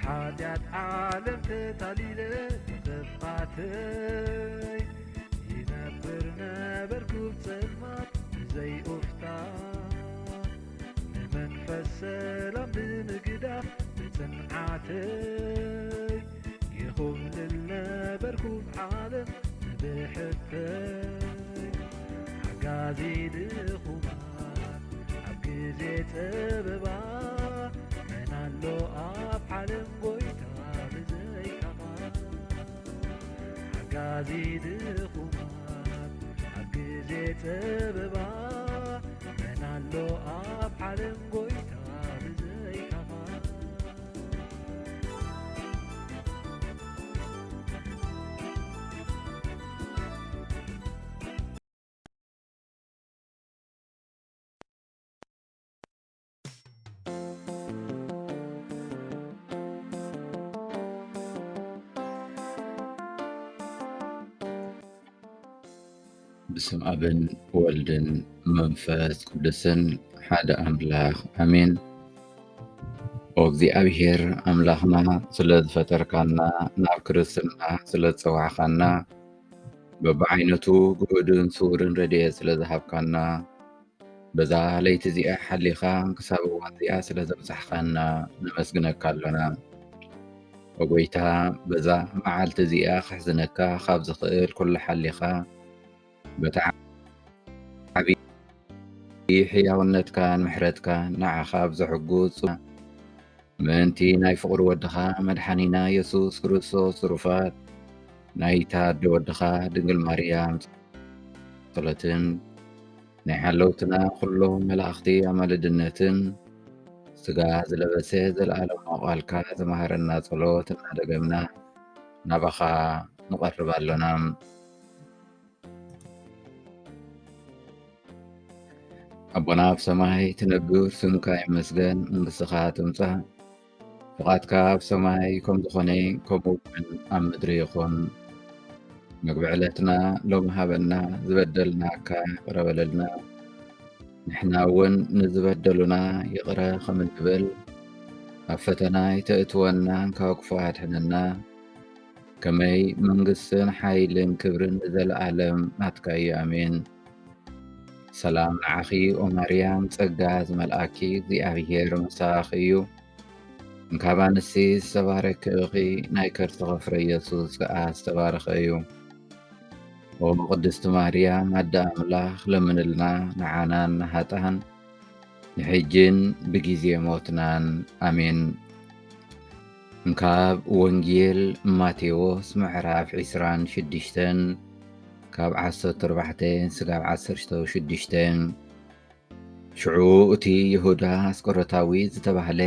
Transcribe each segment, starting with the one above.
بحاجات عالم تتاليل تفقاتي ينبر نبركوب صدمات زي أفتان نمنفس سلام بمقداف بتنعاتي يخوم للنبركوب عالم بحتي عقازي دخومان عقزي تببا من اللو أب عالم قويتا بزي كمان عقازي دخومان عقزي تببا من اللو أب عالم قويتا بزي كمان بسم أبن والدن منفس قدسن حدا أملاخ أمين وእግዚአብሔር ኣምላኽና ስለ ዝፈጠርካና ናብ ክርስትና ስለ ዝፀዋዕኻና በብዓይነቱ ጉዕድን ስውርን ረድኤት ስለ ዝሃብካና በዛ ለይቲ እዚኣ ሓሊኻ ክሳብ እዋን እዚኣ ስለ ዘብፅሕኻና ነመስግነካ ኣለና። ወጎይታ በዛ መዓልቲ እዚኣ ክሕዝነካ ካብ ዝኽእል ኩሉ ሓሊኻ በታ ዓብዪ ሕያውነትካን ምሕረትካን ንዓኻ ብዘሕጉዝ ምእንቲ ናይ ፍቕሪ ወድኻ መድሓኒና ኢየሱስ ክርስቶስ ትሩፋት ናይታ ኣዶ ወድኻ ድንግል ማርያም ጸሎትን ናይ ሓለውትና ኩሎም መላእኽቲ ኣማልድነትን ስጋ ዝለበሰ ዘለኣለም ቃልካ ዝመሃረና ጸሎት እናደገምና ናባኻ ንቐርብ ኣለና። ኣቦና ኣብ ሰማይ ትነብር ስምካ ይመስገን፣ መንግሥትኻ ትምጻእ፣ ፍቓድካ ኣብ ሰማይ ከም ዝኾነ ከምኡ'ውን ኣብ ምድሪ ይኹን። ምግቢ ዕለትና ሎሚ ሃበና፣ ዝበደልናካ ይቕረ በለልና ንሕና እውን ንዝበደሉና ይቕረ ከም እንብል፣ ኣብ ፈተና ይተእትወና ካብ ክፉ ኣድሕነና። ከመይ መንግሥትን ሓይልን ክብርን ንዘለኣለም ናትካ እዩ። ኣሜን። ሰላም ንዓኺ ኦ ማርያም ጸጋ ዝመልአኪ እግዚኣብሔር ምሳኺ እዩ። እንካብ ኣንስቲ ዝተባረኪ ኢኺ ናይ ከርሥኺ ፍረ ኢየሱስ ከዓ ዝተባረኸ እዩ። ኦ ቅድስቲ ማርያም ኣደ ኣምላኽ ለምንልና ንዓናን ንሃጣን ንሕጅን ብጊዜ ሞትናን ኣሜን። እንካብ ወንጌል ማቴዎስ ምዕራፍ 26 ካብ 14 ስጋብ 16 ሽዑ እቲ ይሁዳ ኣስቆሮታዊ ዝተባህለ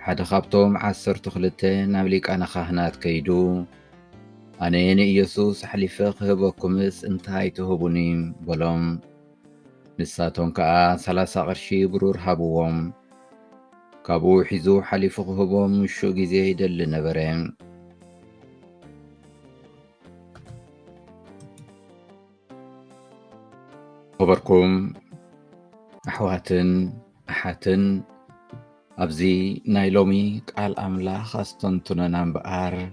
ሓደ ካብቶም 12 ናብ ሊቃነ ካህናት ከይዱ ኣነ ንኢየሱስ ሓሊፈ ክህበኩምስ እንታይ ትህቡኒ በሎም። ንሳቶም ከዓ 30 ቅርሺ ብሩር ሃብዎም። ካብኡ ሒዙ ሓሊፉ ክህቦም ምሹእ ጊዜ ይደሊ ነበረ። خبركم أحواتن أحاتن أبزي نايلومي قال أملاخ أستنتنا بقار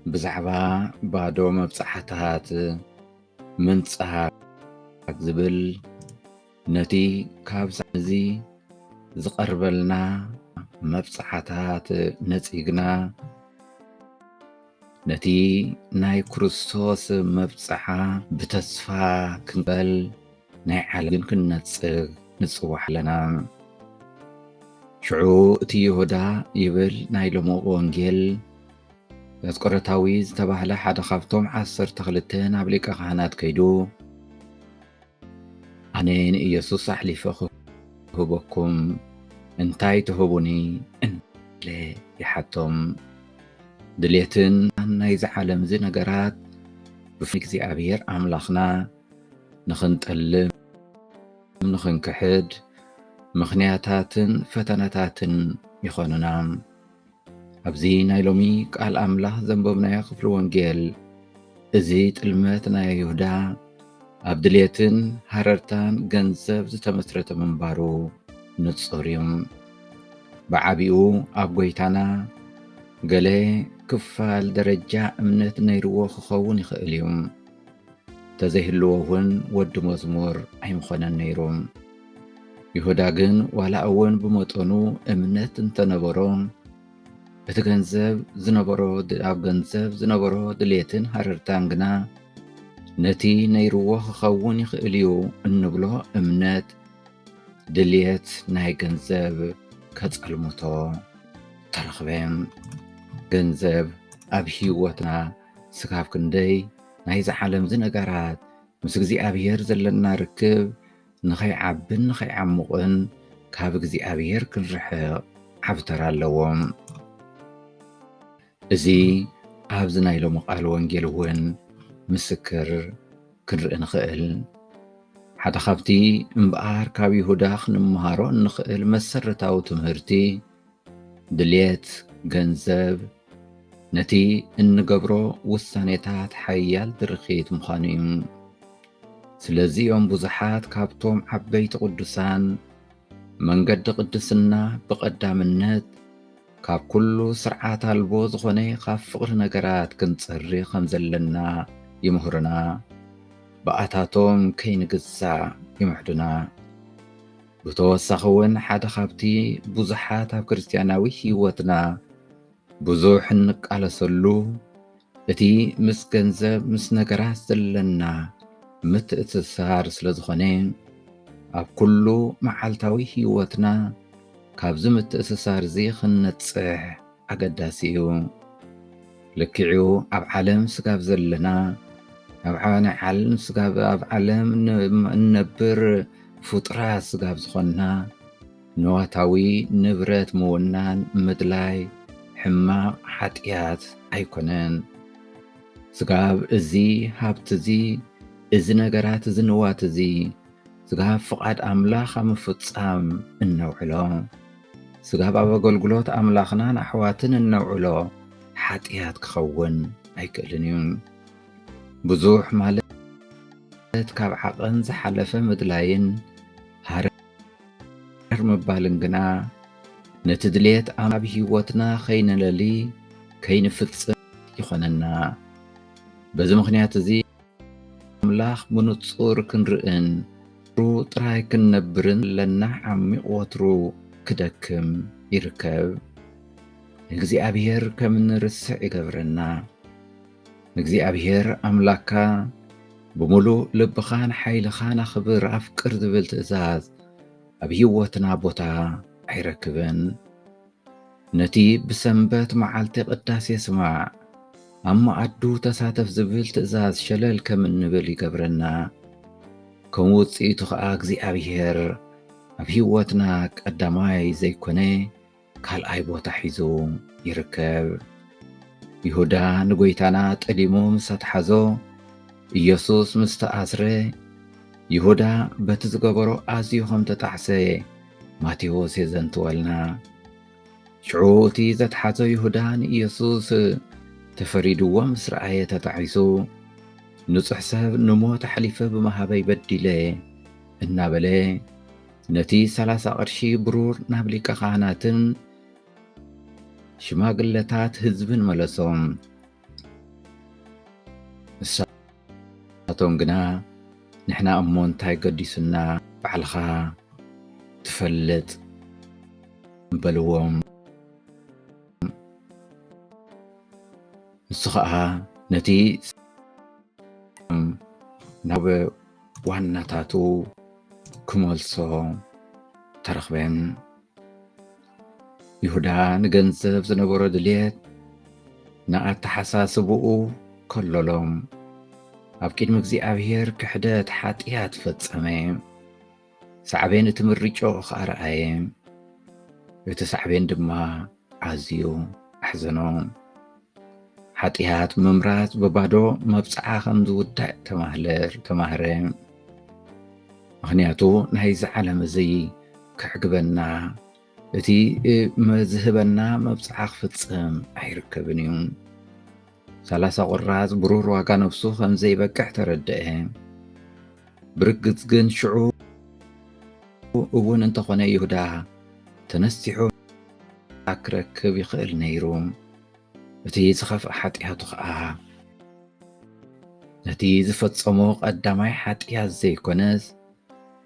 بزعبا بادو مبصحتهات من صحاك زبل نتي كابز زي زقربلنا مبصحتهات نتيقنا نتي ناي كريستوس مبصحة بتسفى كنبل ናይ ዓለም ክንጽዋሕ ኣለና። ሽዑ እቲ ይሁዳ ይብል ናይ ሎሚ ወንጌል ኣስቆሮታዊ ዝተባህለ ሓደ ካብቶም 12 ናብ ሊቀ ካህናት ከይዱ ኣነ ንኢየሱስ ኣሕሊፈ ክህበኩም እንታይ ትህቡኒ እንብለ ይሓቶም። ድሌትን ናይዚ ዓለም እዚ ነገራት ብፍላይ እግዚኣብሔር ኣምላኽና ንኽንጠልም ንኽንክሕድ ምኽንያታትን ፈተነታትን ይኾኑና። ኣብዚ ናይ ሎሚ ቃል ኣምላኽ ዘንበብናዮ ክፍሊ ወንጌል እዚ ጥልመት ናይ ይሁዳ ኣብ ድሌትን ሃረርታን ገንዘብ ዝተመስረተ ምንባሩ ንጹር እዩ። ብዓቢኡ ኣብ ጎይታና ገለ ክፋል ደረጃ እምነት ነይርዎ ክኸውን ይኽእል እዩ። ተዘይህልዎ እውን ወዲ መዝሙር ኣይምኾነን ነይሮም። ይሁዳ ግን ዋላ እውን ብመጠኑ እምነት እንተነበሮ እቲ ኣብ ገንዘብ ዝነበሮ ድሌትን ሃረርታን ግና ነቲ ነይርዎ ክኸውን ይኽእል እዩ እንብሎ እምነት ድልየት ናይ ገንዘብ ከጸልሙቶ ተረኽበ። ገንዘብ ኣብ ህይወትና ስካብ ክንደይ ናይዚ ዓለም ነገራት ምስ እግዚኣብሔር ዘለና ርክብ ንኸይዓብን ንኸይዓምቕን ካብ እግዚኣብሔር ክንርሕቕ ዓብተራ ኣለዎም። እዚ ኣብዚ ናይ ሎሚ ቃል ወንጌል እውን ምስክር ክንርኢ ንኽእል። ሓደ ካብቲ እምበኣር ካብ ይሁዳ ክንምሃሮ እንኽእል መሰረታዊ ትምህርቲ ድልየት ገንዘብ ነቲ እንገብሮ ውሳኔታት ሓያል ድርኺት ምዃኑ እዩ። ስለዚኦም ብዙሓት ካብቶም ዓበይቲ ቅዱሳን መንገዲ ቅድስና ብቐዳምነት ካብ ኩሉ ስርዓት ኣልቦ ዝኾነ ካብ ፍቕሪ ነገራት ክንጸሪ ከም ዘለና ይምህሩና። ብኣታቶም ከይንግዛእ ይምሕዱና። ብተወሳኺ እውን ሓደ ካብቲ ብዙሓት ኣብ ክርስትያናዊ ህይወትና ብዙሕ እንቃለሰሉ እቲ ምስ ገንዘብ ምስ ነገራት ዘለና ምትእትሳር ስለ ዝኾነ ኣብ ኩሉ መዓልታዊ ህይወትና ካብዚ ምትእትሳር እዚ ክንነጽሕ ኣገዳሲ እዩ። ልክዑ ኣብ ዓለም ስጋብ ዘለና ኣብ ዓለም እንነብር ፍጡራት ስጋብ ዝኾንና ንዋታዊ ንብረት ምውናን ምድላይ ሕማቕ ሓጢኣት ኣይኮነን። ስጋብ እዚ ሃብቲ እዚ እዚ ነገራት እዚ ንዋት እዚ ስጋብ ፍቓድ ኣምላኽ ኣብ ምፍጻም እነውዕሎ ስጋብ ኣብ ኣገልግሎት ኣምላኽናን ኣሕዋትን እነውዕሎ ሓጢኣት ክኸውን ኣይክእልን እዩ። ብዙሕ ማለት ካብ ዓቐን ዝሓለፈ ምድላይን ሃረር ምባልን ግና ነቲ ድልየት ኣብ ህይወትና ከይንለሊ ከይንፍጽም ይኾነና። በዚ ምኽንያት እዚ ኣምላኽ ብንጹር ክንርእን ጥራይ ክንነብርን ለና ዓሚቕ ወትሩ ክደክም ይርከብ። ንእግዚኣብሔር ከም ንርስዕ ይገብረና። ንእግዚኣብሔር ኣምላክካ ብምሉእ ልብኻን ሓይልኻን ኣኽብር ኣፍቅር ዝብል ትእዛዝ ኣብ ህይወትና ቦታ ኣይረክብን። ነቲ ብሰንበት መዓልቲ ቅዳሴ ስማዕ ኣብ መኣዱ ተሳተፍ ዝብል ትእዛዝ ሸለል ከም እንብል ይገብረና። ከም ውፅኢቱ ከዓ እግዚኣብሔር ኣብ ህይወትና ቀዳማይ ዘይኮነ ካልኣይ ቦታ ሒዙ ይርከብ። ይሁዳ ንጎይታና ጠሊሙ ምስ ኣትሓዞ ኢየሱስ ምስ ተኣስረ ይሁዳ በቲ ዝገበሮ ኣዝዩ ከም ተጣዕሰ ማቴዎስ የዘንትወልና። ሽዑ እቲ ዘትሓዞ ይሁዳ ንኢየሱስ ተፈሪድዎ ምስ ረኣየ ተጣዒሱ ንጹሕ ሰብ ንሞት ኣሕሊፈ ብመሃበይ በዲለ እናበለ ነቲ 30 ቅርሺ ብሩር ናብ ሊቀ ካህናትን ሽማግለታት ህዝብን መለሶም። ንሳቶም ግና ንሕና እሞ እንታይ ገዲሱና ባዕልኻ ትፈልጥ በልዎም። ንሱ ከዓ ነቲ ናብ ዋናታቱ ክመልሶ ተረኽበን። ይሁዳ ንገንዘብ ዝነበሮ ድልየት ንኣተሓሳስብኡ ከለሎም ኣብ ቅድሚ እግዚኣብሔር ክሕደት ሓጢኣት ፈጸመ። ሳዕቤን እቲ ምርጮ ከኣረኣየ እቲ ሳዕቤን ድማ ኣዝዩ ኣሕዘኖ። ሓጢኣት ምምራት በባዶ መብፅዓ ከም ዝውዳእ ተማህረ። ምክንያቱ ናይዚ ዓለም እዚ ክዕግበና እቲ ዝህበና መብፅዓ ክፍጽም ኣይርከብን እዩ። 30 ቁራጽ ብሩር ዋጋ ነፍሱ ከም ዘይበቅዕ ተረድአ። ብርግጽ ግን ሽዑ እውን እንተኾነ ይሁዳ ተነስቲሑ ክረክብ ይኽእል ነይሩ። እቲ ዝኸፍአ ሓጢኣቱ ኸዓ ነቲ ዝፈጸሞ ቀዳማይ ሓጢኣት ዘይኮነስ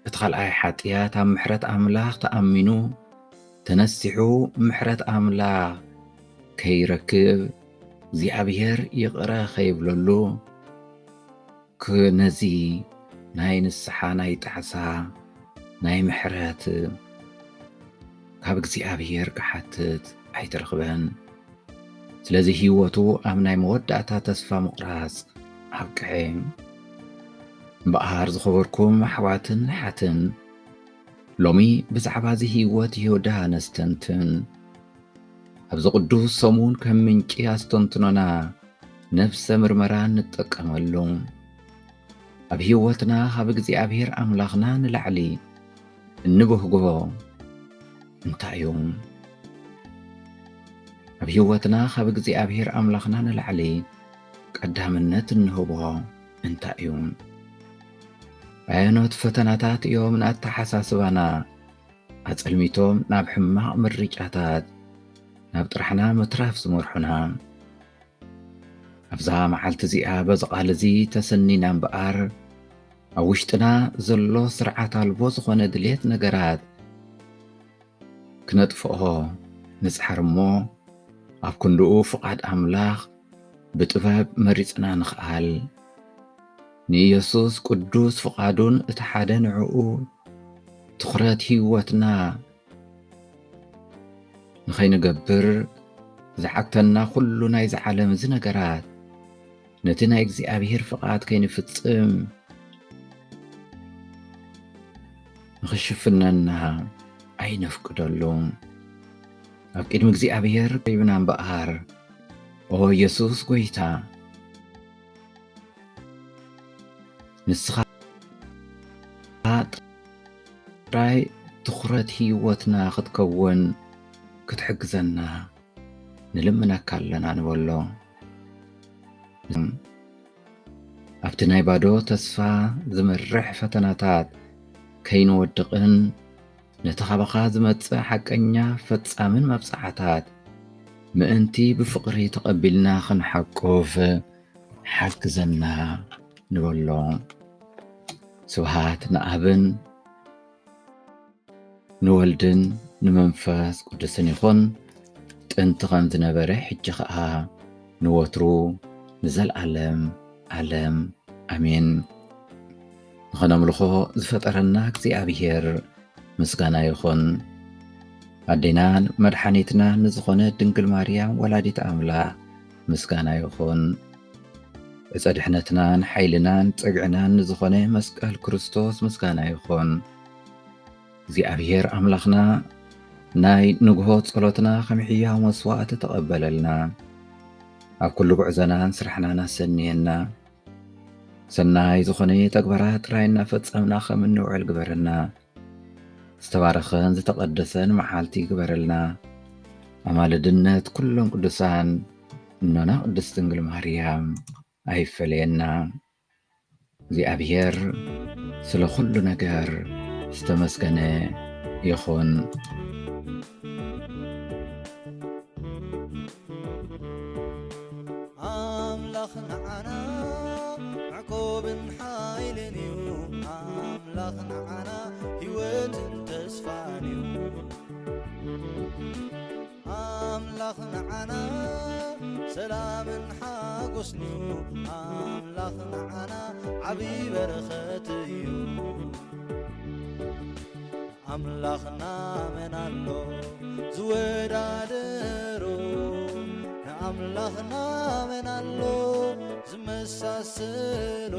እቲ ካልኣይ ሓጢኣት ኣብ ምሕረት ኣምላኽ ተኣሚኑ ተነሲሑ ምሕረት ኣምላኽ ከይረክብ እግዚኣብሔር ይቕረ ኸይብለሉ ነዚ ናይ ንስሓ ናይ ጣዕሳ ናይ ምሕረት ካብ እግዚኣብሔር ክሓትት ኣይትረኽበን። ስለዚ ህይወቱ ኣብ ናይ መወዳእታ ተስፋ ምቑራጽ ኣብቅዐ። እምበኣር ዝኸበርኩም ኣሕዋትን ሓትን ሎሚ ብዛዕባ እዚ ህይወት ይሁዳ ነስተንትን። ኣብዚ ቅዱስ ሰሙን ከም ምንጪ ኣስተንትኖና ነፍሰ ምርመራ ንጥቀመሉ። ኣብ ህይወትና ካብ እግዚኣብሔር ኣምላኽና ንላዕሊ እንብህጎ እንታይ እዩ? ኣብ ህይወትና ካብ እግዚኣብሔር ኣምላኽና ንላዕሊ ቀዳምነት እንህቦ እንታይ እዩ? ኣየኖት ፈተናታት እዮም ንኣተሓሳስባና ኣጸልሚቶም ናብ ሕማቕ ምርጫታት ናብ ጥራሕና ምትራፍ ዝመርሑና? ኣብዛ መዓልቲ እዚኣ በዚ ቓል እዚ ተሰኒና እምበኣር ኣብ ውሽጥና ዘሎ ስርዓት ኣልቦ ዝኾነ ድሌት ነገራት ክነጥፍኦ ንጽሓር እሞ ኣብ ክንድኡ ፍቓድ ኣምላኽ ብጥበብ መሪጽና ንኽኣል ንኢየሱስ ቅዱስ ፍቓዱን እቲ ሓደ ንዕኡ ትኹረት ህይወትና ንኸይንገብር ዝዓግተና ኩሉ ናይ ዝዓለም እዚ ነገራት ነቲ ናይ እግዚኣብሔር ፍቓድ ከይንፍጽም ንኽሽፍነና ኣይነፍቅደሉ። ኣብ ቅድሚ እግዚኣብሔር ቀሪብና እምበኣር ኦ ኢየሱስ ጐይታ ንስኻ ጥራይ ትኹረት ህይወትና ክትከውን ክትሕግዘና ንልምነካ ኣለና ንበሎ። ኣብቲ ናይ ባዶ ተስፋ ዝመርሕ ፈተናታት ከይንወድቕን ነቲ ኻባኻ ዝመጽእ ሓቀኛ ፈጻምን መብጻዕታት ምእንቲ ብፍቕሪ ተቐቢልና ክንሓቁፍ ሓግዘና ንበሎ። ስብሃት ንኣብን ንወልድን ንመንፈስ ቅዱስን ይኹን ጥንቲ ከም ዝነበረ ሕጂ ኸዓ ንወትሩ ንዘለዓለም ዓለም ኣሜን። ንኸነምልኾ ዝፈጠረና እግዚኣብሔር ምስጋና ይኹን። ኣዴናን መድሓኒትናን ንዝኾነ ድንግል ማርያም ወላዲት ኣምላኽ ምስጋና ይኹን። ዕፀ ድሕነትናን ሓይልናን ፀግዕናን ንዝኾነ መስቀል ክርስቶስ ምስጋና ይኹን። እግዚኣብሔር ኣምላኽና ናይ ንግሆ ጸሎትና ከም ሕያው መስዋዕቲ ተቐበለልና። ኣብ ኩሉ ጉዕዘናን ስራሕናን ኣሰንየና። ሰናይ ዝኾነ ተግባራት ጥራይ እናፈጸምና ከም እንውዕል ግበረና። ዝተባረኸን ዝተቐደሰን መዓልቲ ግበረልና። ኣማልድነት ኩሎም ቅዱሳን እኖና ቅድስት ድንግል ማርያም ኣይፈለየና። እግዚአብሔር ስለ ኩሉ ነገር ዝተመስገነ ይኹን። አምላኽ ንዓና ዕቆብን ሓይልን እዩ። አምላኽ ንዓና ሕይወትን ተስፋን እዩ። አምላኽ ንዓና ሰላምን ሓጎስን እዩ። አምላኽ ንዓና ዓብይ በረኸት እዩ። አምላኽና መን ኣሎ ዝወዳደሮ? ንአምላኽና መን ኣሎ ዝመሳሰሎ?